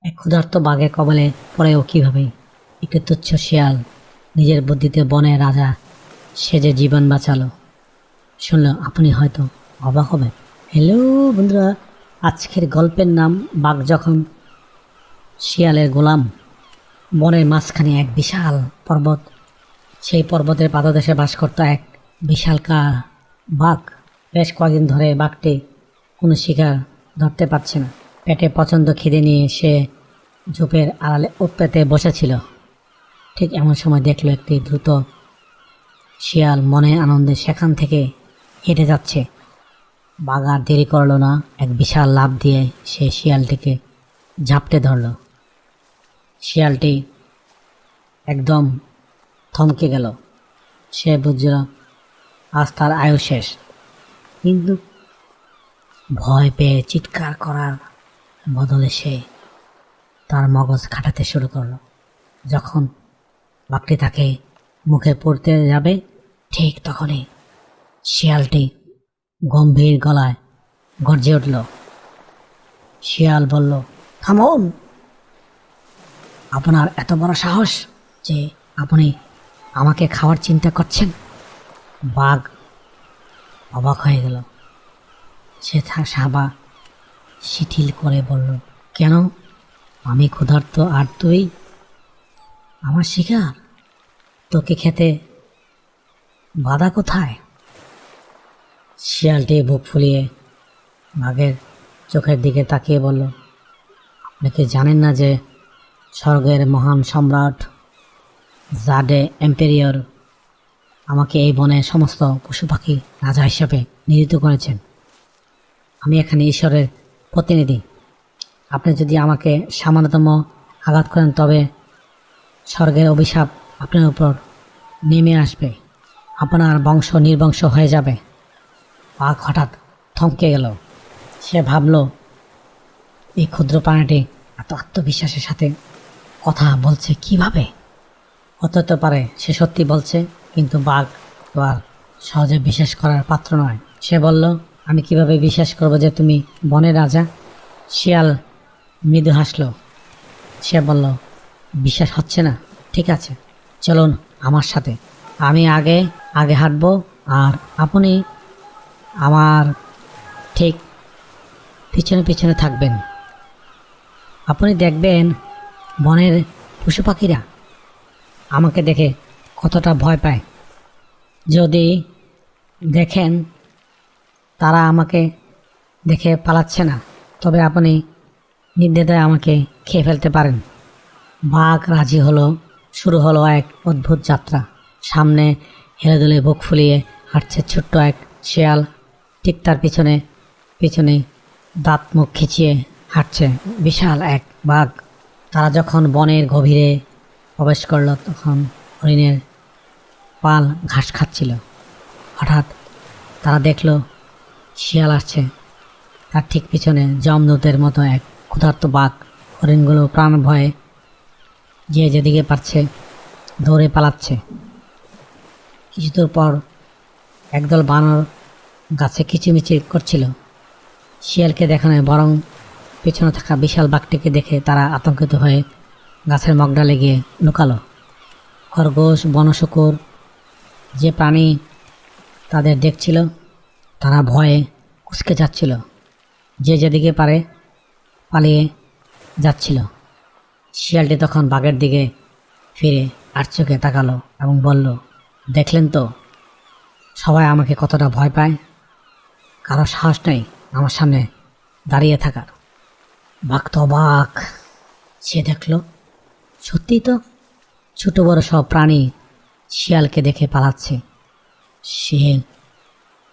এক ক্ষুধার্ত বাঘের কবলে পড়েও কিভাবে একটি তুচ্ছ শিয়াল নিজের বুদ্ধিতে বনের রাজা সেজে জীবন বাঁচালো। শুনলে আপনি হয়তো অবাক হবেন। হ্যালো বন্ধুরা, আজকের গল্পের নাম বাঘ যখন শিয়ালের গোলাম। বনের মাঝখানে এক বিশাল পর্বত, সেই পর্বতের পাদদেশে বাস করত এক বিশালকায় বাঘ। বেশ কয়েকদিন ধরে বাঘটি কোনো শিকার ধরতে পারছে না। পেটে প্রচণ্ড খিদে নিয়ে সে ঝোপের আড়ালে ওত পেতে বসেছিল। ঠিক এমন সময় দেখলো একটি দ্রুত শিয়াল মনে আনন্দে সেখান থেকে হেঁটে যাচ্ছে। বাঘ আর দেরি করলো না, এক বিশাল লাফ দিয়ে সে শিয়ালটিকে ঝাপটে ধরল। শিয়ালটি একদম থমকে গেল। সে বুঝল আজ তার আয়ু শেষ, কিন্তু ভয় পেয়ে চিৎকার করার বদলে সে তার মগজ খাটাতে শুরু করলো। যখন বাঘটি তাকে মুখে পড়তে যাবে, ঠিক তখনই শিয়ালটি গম্ভীর গলায় গর্জে উঠল। শিয়াল বলল, থামুন! আপনার এত বড় সাহস যে আপনি আমাকে খাওয়ার চিন্তা করছেন? বাঘ অবাক হয়ে গেল। সে সাবা শিথিল করে বলল, কেন? আমি ক্ষুধার্ত আর তুই আমার শিকার। তোকে খেতে বাধা কোথায়? শিয়ালটি বুক ফুলিয়ে বাঘের চোখের দিকে তাকিয়ে বলল, আপনি কি জানেন না যে স্বর্গের মহান সম্রাট জাডে এম্পেরিয়র আমাকে এই বনের সমস্ত পশু পাখি রাজা হিসেবে নিয়োজিত করেছেন? আমি এখানে ঈশ্বরের প্রতিনিধি। আপনি যদি আমাকে সামান্যতম আঘাত করেন তবে স্বর্গের অভিশাপ আপনার উপর নেমে আসবে, আপনার বংশ নির্বংশ হয়ে যাবে। বাঘ হঠাৎ থমকে গেল। সে ভাবল, এই ক্ষুদ্র প্রাণীটি এত আত্মবিশ্বাসের সাথে কথা বলছে কিভাবে? হতে পারে সে সত্যি বলছে, কিন্তু বাঘ তো আর সহজে বিশ্বাস করার পাত্র নয়। সে বলল, আমি কিভাবে বিশ্বাস করব যে তুমি বনের রাজা? শিয়াল মৃদু হাসল। সে বলল, বিশ্বাস হচ্ছে না? ঠিক আছে, চলুন আমার সাথে। আমি আগে আগে হাঁটবো আর আপনি আমার ঠিক পিছনে পিছনে থাকবেন। আপনি দেখবেন বনের পশু পাখিরা আমাকে দেখে কতটা ভয় পায়। যদি দেখেন তারা আমাকে দেখে পালাচ্ছে না, তবে আপনি নির্দ্বিধায় আমাকে খেয়ে ফেলতে পারেন। বাঘ রাজি হলো। শুরু হলো এক অদ্ভুত যাত্রা। সামনে হেলে দুলে বুক ফুলিয়ে হাঁটছে ছোট্ট এক শিয়াল, ঠিক তার পিছনে পিছনে দাঁত মুখ খিচিয়ে হাঁটছে বিশাল এক বাঘ। তারা যখন বনের গভীরে প্রবেশ করল, তখন হরিণের পাল ঘাস খাচ্ছিল। হঠাৎ তারা দেখল শিয়াল আসছে। তার ঠিক পিছনে যমদূতের মতো এক ক্ষুধার্ত বাঘ। হরিণগুলো প্রাণ ভয়ে যে যেদিকে পারছে দৌড়ে পালাচ্ছে। কিছুদূর পর একদল বানর গাছে কিচিমিচি করছিল। শিয়ালকে দেখানো বরং পেছনে থাকা বিশাল বাঘটিকে দেখে তারা আতঙ্কিত হয়ে গাছের মগডালে গিয়ে লুকালো। খরগোশ, বনশূকর যে প্রাণী তাদের দেখছিল, তারা ভয়ে কুঁচকে যাচ্ছিল। যে যেদিকে পারে পালিয়ে যাচ্ছিল। শিয়ালটি তখন বাঘের দিকে ফিরে আর চোখে তাকালো এবং বলল, দেখলেন তো সবাই আমাকে কতটা ভয় পায়? কারো সাহস নেই আমার সামনে দাঁড়িয়ে থাকার। বাঘ তো বাঘ। সে দেখল সত্যিই তো ছোট বড় সব প্রাণী শিয়ালকে দেখে পালাচ্ছে। সে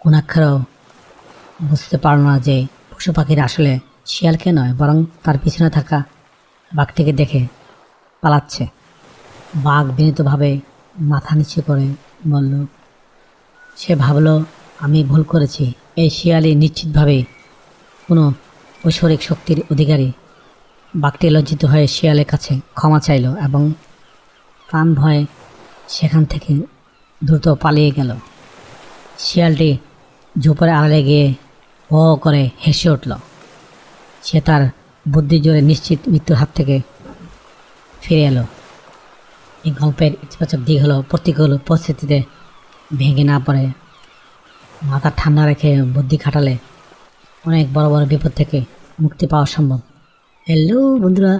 কোনাক্ষরেও বুঝতে পারল না যে পশু পাখিরা আসলে শিয়ালকে নয়, বরং তার পিছনে থাকা বাঘটিকে দেখে পালাচ্ছে। বাঘ বিনীতভাবে মাথা নিচু করে বলল, সে ভাবল আমি ভুল করেছি। এই শিয়ালই নিশ্চিতভাবে কোনো ঐশ্বরিক শক্তির অধিকারী। বাঘটি লজ্জিত হয়ে শিয়ালের কাছে ক্ষমা চাইল এবং প্রাণ ভয়ে সেখান থেকে দ্রুত পালিয়ে গেল। শিয়ালটি ঝোপের আড়ালে গিয়ে ও করে হেসে উঠল। সে তার বুদ্ধি জোরে নিশ্চিত মৃত্যুর হাত থেকে ফিরে এলো। এই গল্পের ইতিবাচক দিক হলো প্রতিকূল পরিস্থিতিতে ভেঙে না পড়ে মাথা ঠান্ডা রেখে বুদ্ধি খাটালে অনেক বড় বড় বিপদ থেকে মুক্তি পাওয়া সম্ভব। হ্যালো বন্ধুরা,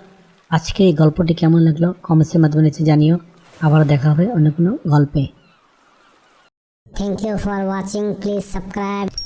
আজকে এই গল্পটি কেমন লাগলো কমেন্টসের মাধ্যমে নিচে জানিও। আবার দেখা হবে অন্য কোনো গল্পে। Thank you for watching. Please subscribe.